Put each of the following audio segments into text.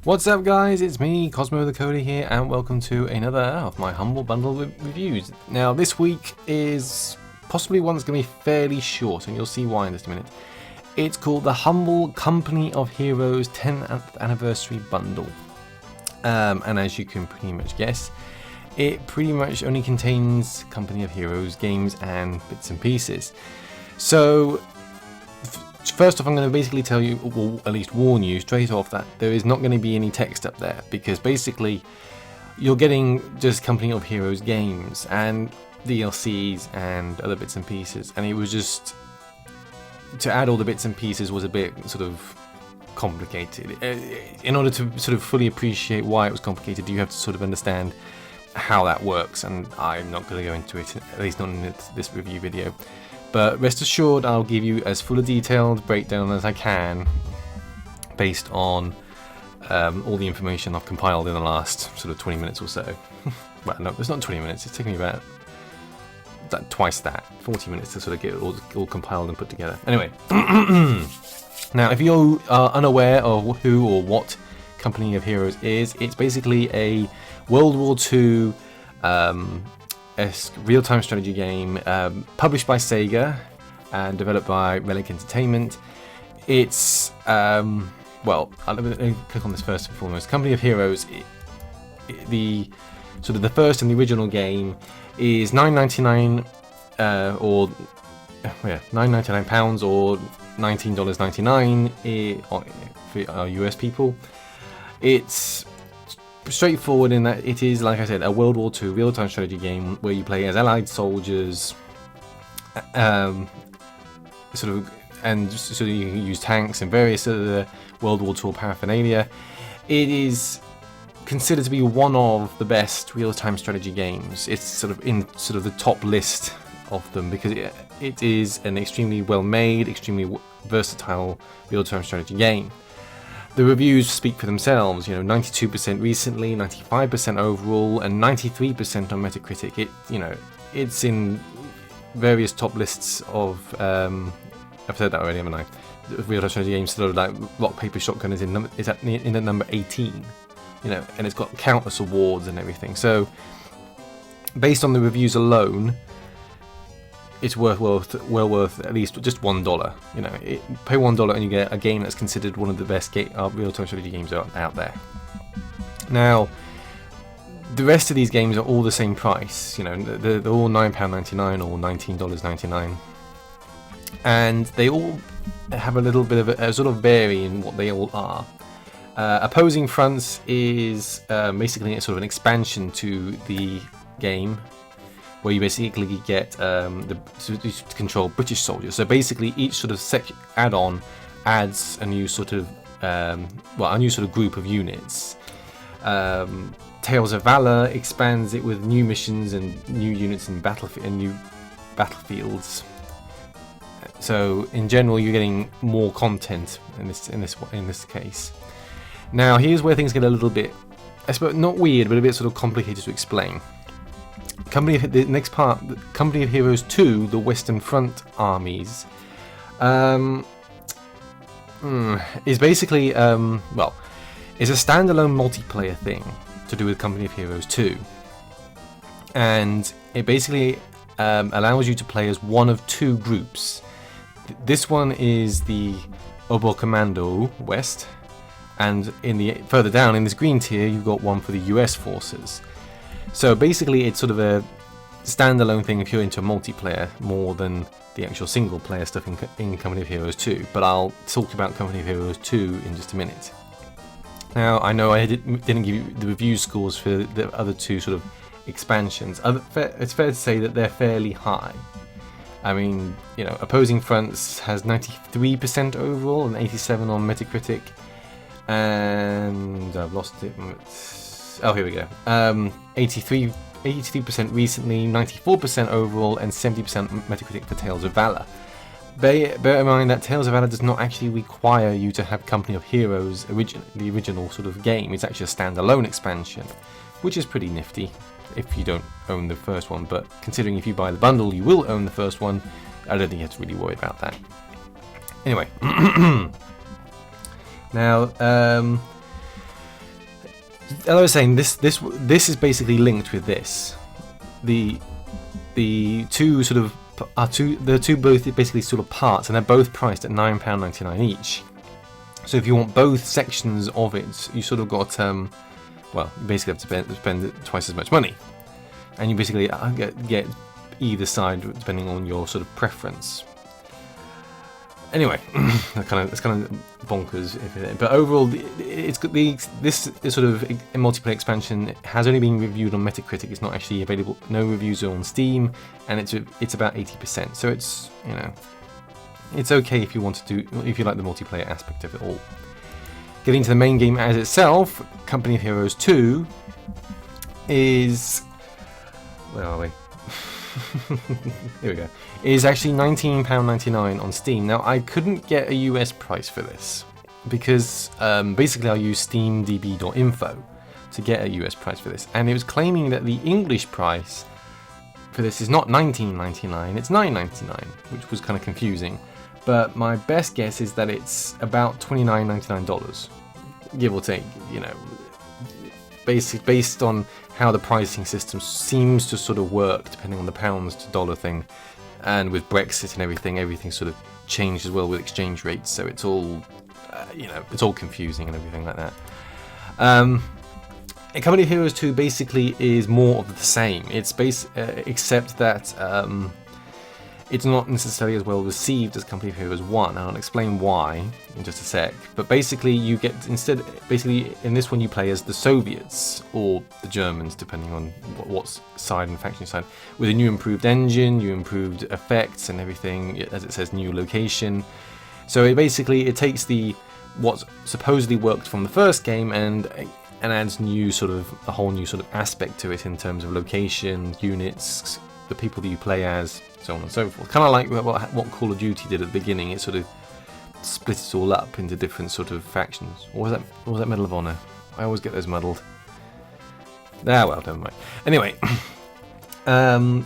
What's up guys, it's me, Cosmo the Coder here, and welcome to another of my humble bundle reviews. Now this week is possibly one that's going to be fairly short, and you'll see why in just a minute. It's called the Humble Company of Heroes 10th Anniversary Bundle. And as you can pretty much guess, it pretty much only contains Company of Heroes games and bits and pieces. So first off, I'm going to basically tell you, or at least warn you straight off, that there is not going to be any text up there, because basically you're getting just Company of Heroes games and DLCs and other bits and pieces, and it was just, to add all the bits and pieces was a bit sort of complicated. In order to sort of fully appreciate why it was complicated, you have to sort of understand how that works, and I'm not going to go into it, at least not in this review video. But rest assured, I'll give you as full a detailed breakdown as I can based on all the information I've compiled in the last sort of 20 minutes or so. Well, no, it's not 20 minutes, it's taken me about twice that, 40 minutes to sort of get it all compiled and put together. Anyway, now if you are unaware of who or what Company of Heroes is, it's basically a World War II real-time strategy game published by Sega and developed by Relic Entertainment. It's well, let me click on this first and foremost. Company of Heroes, the first and the original game is £9.99 or £9.99 or $19.99 for our US people. It's straightforward in that it is, like I said, a World War II real-time strategy game where you play as Allied soldiers, and you can use tanks and various other World War II paraphernalia. It is considered to be one of the best real-time strategy games. It's sort of in the top list of them because it is an extremely well-made, extremely versatile real-time strategy game. The reviews speak for themselves, 92% recently, 95% overall, and 93% on Metacritic. It's in various top lists of, I've said that already, haven't I? Real-time strategy games, sort of like Rock, Paper, Shotgun is in at number 18, and it's got countless awards and everything. So, based on the reviews alone, it's well worth at least just $1. Pay $1 and you get a game that's considered one of the best real-time strategy games out there. Now, the rest of these games are all the same price. They're all £9.99 or $19.99, and they all have a little bit of a sort of vary in what they all are. Opposing Fronts is basically sort of an expansion to the game, where you basically get to control British soldiers. So basically, each sort of add-on adds a new sort of group of units. Tales of Valor expands it with new missions and new units and new battlefields. So in general, you're getting more content in this case. Now here's where things get a little bit, I suppose, not weird, but a bit sort of complicated to explain. The next part, Company of Heroes 2, the Western Front Armies, is basically, is a standalone multiplayer thing to do with Company of Heroes 2. And it basically allows you to play as one of two groups. This one is the Oberkommando West, and further down in this green tier, you've got one for the US forces. So basically, it's sort of a standalone thing if you're into multiplayer more than the actual single-player stuff in Company of Heroes 2. But I'll talk about Company of Heroes 2 in just a minute. Now, I know I didn't give you the review scores for the other two sort of expansions. It's fair to say that they're fairly high. I mean, Opposing Fronts has 93% overall and 87 on Metacritic. And I've lost it. Oh, here we go. 83% recently, 94% overall, and 70% Metacritic for Tales of Valor. Bear in mind that Tales of Valor does not actually require you to have Company of Heroes, the original sort of game. It's actually a standalone expansion, which is pretty nifty if you don't own the first one. But considering if you buy the bundle, you will own the first one, I don't think you have to really worry about that. Anyway, now as I was saying, this is basically linked with this. The two sort of the two both basically sort of parts, and they're both priced at £9.99 each. So if you want both sections of it, you sort of got well, you basically have to spend twice as much money, and you basically get either side depending on your sort of preference. Anyway, it's kind of bonkers, but overall, it's got this sort of multiplayer expansion has only been reviewed on Metacritic. It's not actually available. No reviews are on Steam, and it's about 80%. So it's, you know, it's okay if you want to do, if you like the multiplayer aspect of it all. Getting to the main game as itself, Company of Heroes 2 is, where are we? Here we go. Is actually £19.99 on Steam. Now, I couldn't get a US price for this because basically I used steamdb.info to get a US price for this, and it was claiming that the English price for this is not $19.99, it's $9.99, which was kind of confusing. But my best guess is that it's about $29.99, give or take, you know, based on how the pricing system seems to sort of work, depending on the pounds to dollar thing, and with Brexit and everything sort of changed as well with exchange rates. So it's all, you know, it's all confusing and everything like that. Company of Heroes 2 basically is more of the same. It's except that it's not necessarily as well received as Company of Heroes 1, and I'll explain why in just a sec. But basically you get, basically in this one you play as the Soviets, or the Germans, depending on what side and faction side, with a new improved engine, new improved effects and everything, as it says, new location. So it takes what supposedly worked from the first game and adds a whole new sort of aspect to it in terms of location, units, the people that you play as, so on and so forth. Kind of like what Call of Duty did at the beginning. It sort of split it all up into different sort of factions. Or was that Medal of Honor? I always get those muddled. Well, never mind. Anyway, the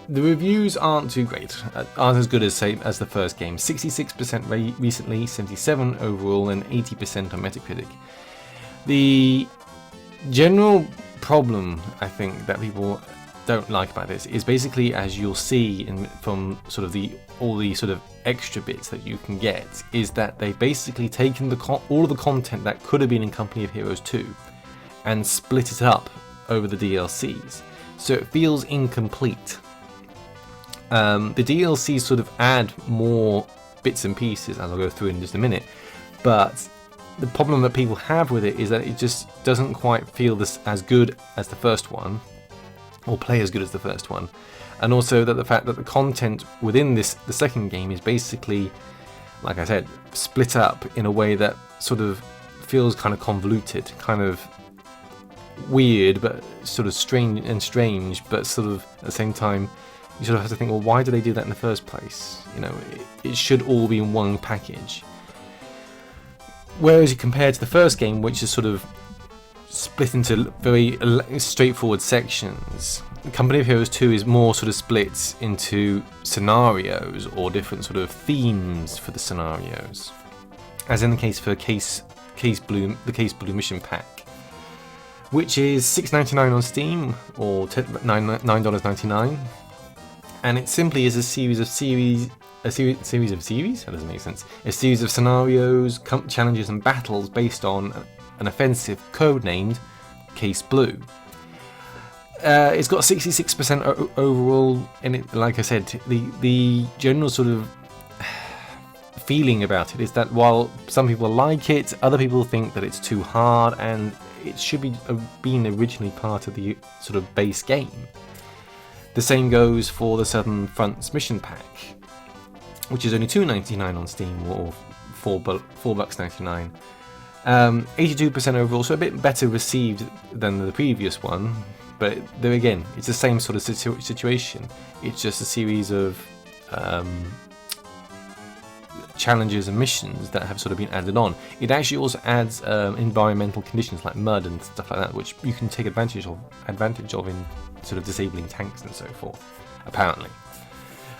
reviews aren't too great. Aren't as good as the first game. 66% recently, 77% overall, and 80% on Metacritic. The general problem, I think, that people don't like about this is basically, as you'll see from sort of all the sort of extra bits that you can get, is that they've basically taken all of the content that could have been in Company of Heroes 2 and split it up over the DLCs, so it feels incomplete. The DLCs sort of add more bits and pieces, as I'll go through in just a minute, but the problem that people have with it is that it just doesn't quite feel as good as the first one, or play as good as the first one, and also that the fact that the content within the second game is basically, like I said, split up in a way that sort of feels kind of convoluted, kind of weird, but sort of strange, but sort of at the same time you sort of have to think, well, why did they do that in the first place? You know, it should all be in one package. Whereas you compare to the first game, which is sort of split into very straightforward sections, Company of Heroes 2 is more sort of split into scenarios or different sort of themes for the scenarios, as in the case for the Case Blue Mission Pack, which is $6.99 on Steam, or $9.99, and it simply is a series of series. That doesn't make sense. A series of scenarios, challenges and battles based on an offensive codenamed Case Blue. It's got 66% overall in it. Like I said, the general sort of feeling about it is that while some people like it, other people think that it's too hard and it should be been originally part of the sort of base game. The same goes for the Southern Front's Mission Pack, which is only $2.99 on Steam, or $4.99. 82% overall, so a bit better received than the previous one. But there again, it's the same sort of situation. It's just a series of challenges and missions that have sort of been added on. It actually also adds environmental conditions like mud and stuff like that, which you can take advantage of in sort of disabling tanks and so forth, apparently.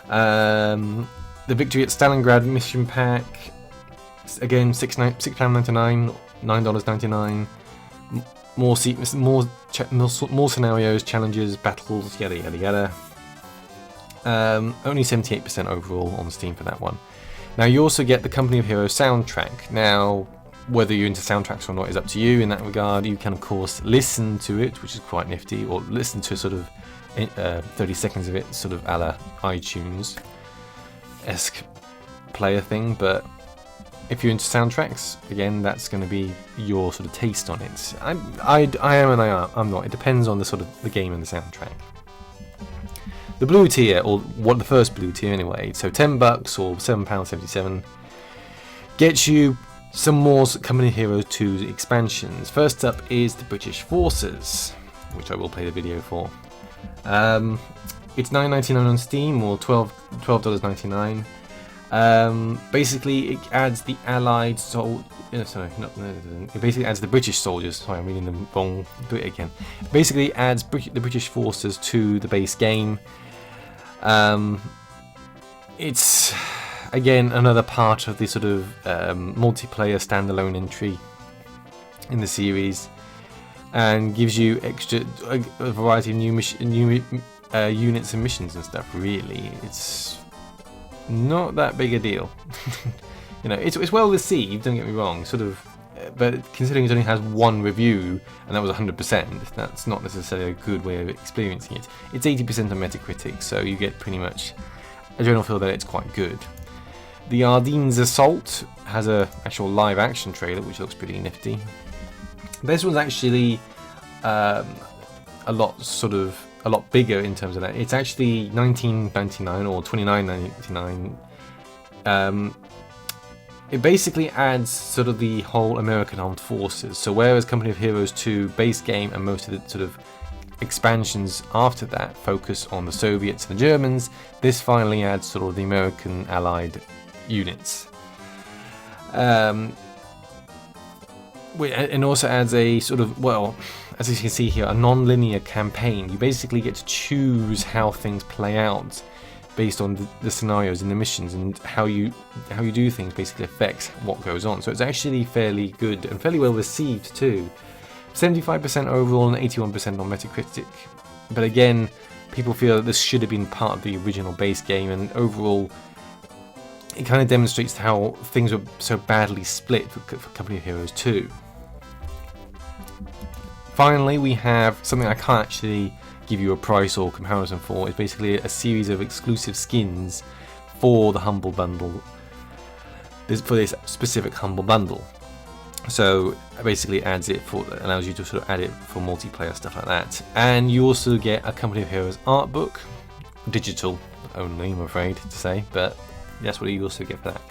The Victory at Stalingrad Mission Pack, again £6.99, $9.99, more scenarios, challenges, battles, yada yada yada. Only 78% overall on Steam for that one. Now you also get the Company of Heroes soundtrack. Now, whether you're into soundtracks or not is up to you in that regard. You can of course listen to it, which is quite nifty, or listen to sort of 30 seconds of it, sort of a la iTunes-esque player thing. But if you're into soundtracks, again, that's going to be your sort of taste on it. I am and I'm not. It depends on the sort of the game and the soundtrack. The blue tier, or the first blue tier anyway, so $10 or £7.77, gets you some more Company of Heroes 2 expansions. First up is the British Forces, which I will play the video for. It's $9.99 on Steam, or $12.99. Basically, it adds the Allied it basically adds the British soldiers. Sorry, I'm reading the wrong. Do it again. It basically adds the British forces to the base game. It's again another part of the sort of multiplayer standalone entry in the series, and gives you a variety of new units and missions and stuff. Really, it's not that big a deal. You know, it's well received, don't get me wrong, sort of, but considering it only has one review and that was 100%, that's not necessarily a good way of experiencing it. It's 80% on Metacritic, so you get pretty much a general feel that it's quite good. The Ardennes Assault has a actual live action trailer, which looks pretty nifty. This one's actually a lot bigger in terms of that. It's actually $19.99 or $29.99. It basically adds sort of the whole American Armed Forces. So whereas Company of Heroes 2 base game and most of the sort of expansions after that focus on the Soviets and the Germans, this finally adds sort of the American Allied units. And also adds a sort of, well, as you can see here, a non-linear campaign. You basically get to choose how things play out based on the scenarios and the missions, and how you do things basically affects what goes on. So it's actually fairly good and fairly well received too. 75% overall and 81% on Metacritic. But again, people feel that this should have been part of the original base game, and overall it kind of demonstrates how things were so badly split for Company of Heroes 2. Finally, we have something I can't actually give you a price or comparison for. It's basically a series of exclusive skins for the Humble Bundle, for this specific Humble Bundle. So it basically allows you to sort of add it for multiplayer, stuff like that. And you also get a Company of Heroes art book, digital only, I'm afraid to say, but that's what you also get for that.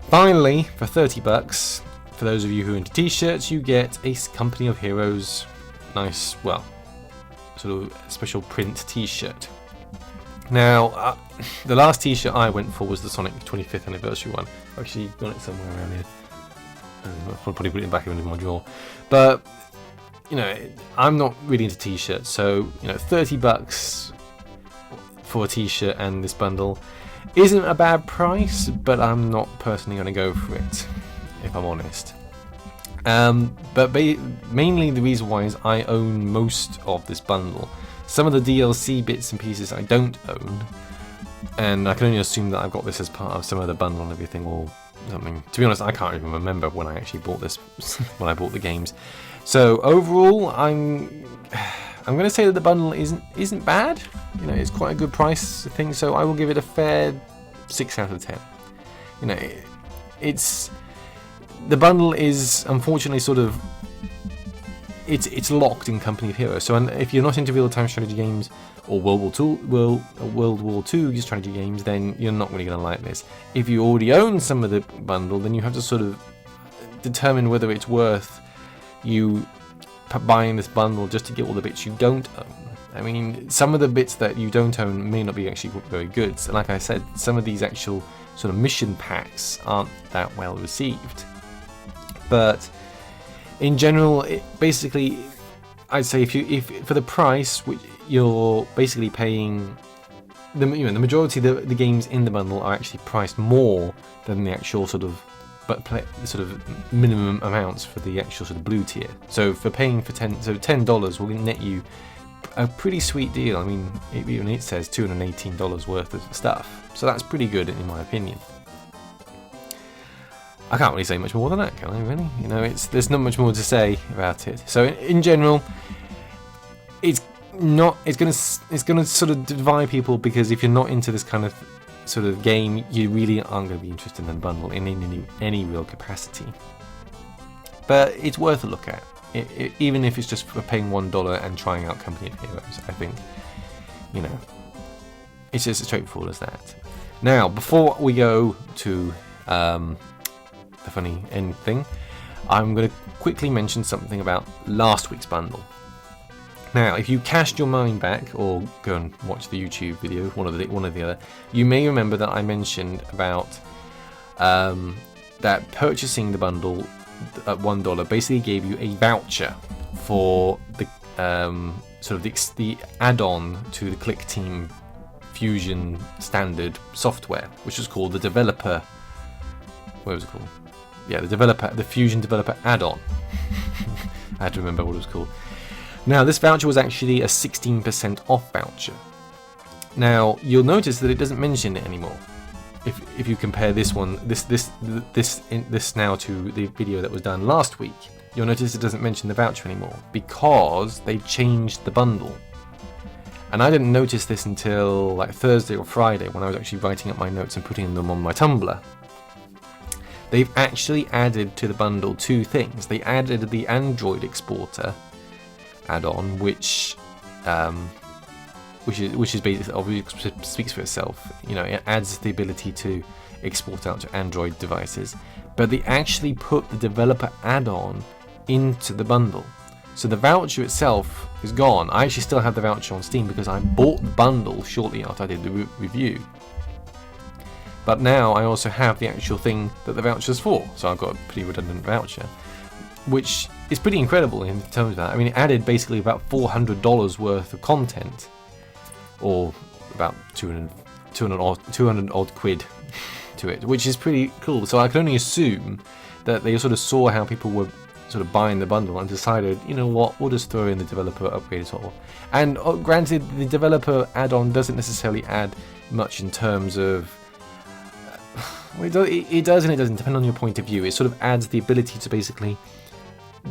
Finally, for $30, for those of you who are into t-shirts, you get a Company of Heroes nice, well, sort of special print t-shirt. Now, the last t-shirt I went for was the Sonic 25th anniversary one. I've actually got it somewhere around here. I'll probably put it back in my drawer. But, you know, I'm not really into t-shirts, so, you know, $30 for a t-shirt and this bundle isn't a bad price, but I'm not personally going to go for it, if I'm honest. But mainly the reason why is I own most of this bundle. Some of the DLC bits and pieces I don't own, and I can only assume that I've got this as part of some other bundle and everything, or something. To be honest, I can't even remember when I actually bought this, when I bought the games. So overall, I'm going to say that the bundle isn't bad. You know, it's quite a good price thing. So I will give it a fair 6 out of 10. You know, the bundle is unfortunately sort of it's locked in Company of Heroes. So if you're not into real-time strategy games or World War II strategy games, then you're not really going to like this. If you already own some of the bundle, then you have to sort of determine whether it's worth you buying this bundle just to get all the bits you don't own. I mean, some of the bits that you don't own may not be actually very good. So like I said, some of these actual sort of mission packs aren't that well received. But in general, basically, I'd say if for the price, which you're basically paying, the majority of the games in the bundle are actually priced more than the actual sort of but sort of minimum amounts for the actual sort of blue tier. So for paying for $10 will net you a pretty sweet deal. I mean, even it says $218 worth of stuff, so that's pretty good in my opinion. I can't really say much more than that, can I? Really, you know, there's not much more to say about it. So in general, it's gonna sort of divide people, because if you're not into this kind of sort of game, you really aren't going to be interested in the bundle in any real capacity. But it's worth a look at, even if it's just for paying $1 and trying out Company of Heroes. I think, you know, it's just as straightforward as that. Now, before we go to the funny end thing, I'm going to quickly mention something about last week's bundle. Now, if you cast your mind back, or go and watch the YouTube video, one or the other, you may remember that I mentioned about that purchasing the bundle at $1 basically gave you a voucher for the the add-on to the Click Team Fusion standard software, which was called the developer. What was it called? Yeah, the Fusion Developer Add-on. I had to remember what it was called. Now, this voucher was actually a 16% off voucher. Now, you'll notice that it doesn't mention it anymore. If you compare this now to the video that was done last week, you'll notice it doesn't mention the voucher anymore, because they've changed the bundle. And I didn't notice this until like Thursday or Friday, when I was actually writing up my notes and putting them on my Tumblr. They've actually added to the bundle two things. They added the Android exporter add-on, which is basically, obviously speaks for itself. You know, it adds the ability to export out to Android devices. But they actually put the developer add-on into the bundle. So the voucher itself is gone. I actually still have the voucher on Steam because I bought the bundle shortly after I did the review. But now I also have the actual thing that the voucher's for, so I've got a pretty redundant voucher, which is pretty incredible in terms of that. I mean, it added basically about $400 worth of content, or about 200 odd quid to it, which is pretty cool. So I can only assume that they sort of saw how people were sort of buying the bundle and decided, you know what, we'll just throw in the developer upgrade as well. And granted, the developer add-on doesn't necessarily add much in terms of it does and it doesn't, depend on your point of view. It sort of adds the ability to basically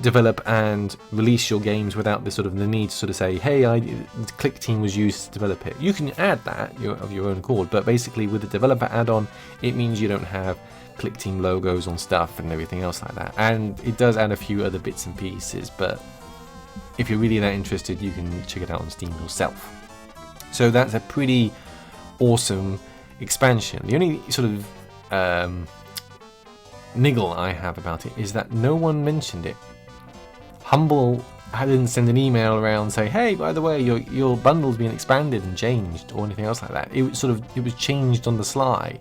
develop and release your games without the sort of the need to sort of say, hey, the Click Team was used to develop it. You can add that of your own accord, but basically with the developer add-on, it means you don't have Click Team logos on stuff and everything else like that. And it does add a few other bits and pieces, but if you're really that interested, you can check it out on Steam yourself. So that's a pretty awesome expansion. The only sort of niggle I have about it is that no one mentioned it. Humble didn't send an email around saying, hey, by the way, your bundle's been expanded and changed, or anything else like that. It was changed on the sly,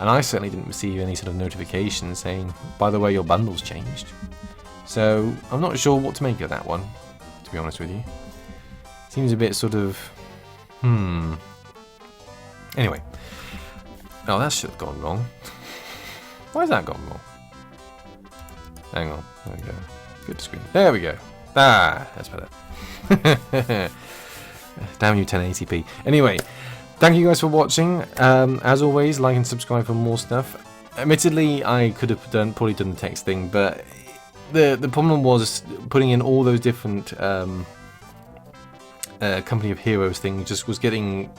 and I certainly didn't receive any sort of notification saying, by the way, your bundle's changed. So I'm not sure what to make of that one, to be honest with you. Seems a bit sort of anyway. Oh, that should have gone wrong. Why has that gone wrong? Hang on. There we go. Good screen. There we go. Ah, that's better. Damn you, 1080p. Anyway, thank you guys for watching. As always, like and subscribe for more stuff. Admittedly, I could have probably done the text thing, but the problem was putting in all those different Company of Heroes things just was getting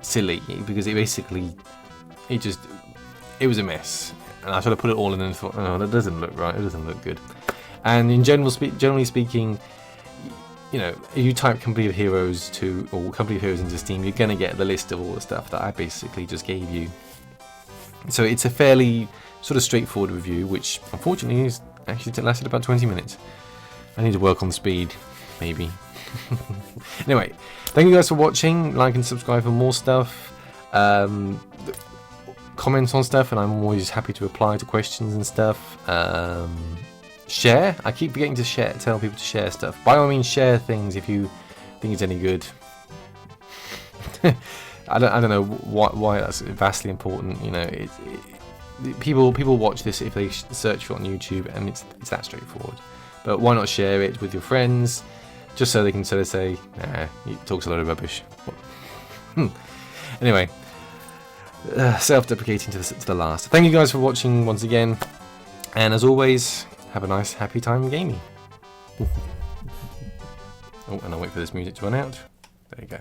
silly, because it basically it was a mess, and I sort of put it all in and thought, oh, that doesn't look right, it doesn't look good. And in generally speaking, you know, if you type Company of Heroes or Company of Heroes into Steam, you're gonna get the list of all the stuff that I basically just gave you. So it's a fairly sort of straightforward review, which unfortunately is actually lasted about 20 minutes. I need to work on the speed, maybe. Anyway, thank you guys for watching. Like and subscribe for more stuff. Comment on stuff, and I'm always happy to reply to questions and stuff. Share. I keep forgetting to tell people to share stuff. By all means, share things if you think it's any good. I don't know why that's vastly important. You know, people watch this if they search for it on YouTube, and it's that straightforward. But why not share it with your friends, just so they can sort of say, nah, he talks a lot of rubbish. Anyway, self-deprecating to the last. Thank you guys for watching once again, and as always, have a nice, happy time gaming. Oh, and I'll wait for this music to run out. There you go.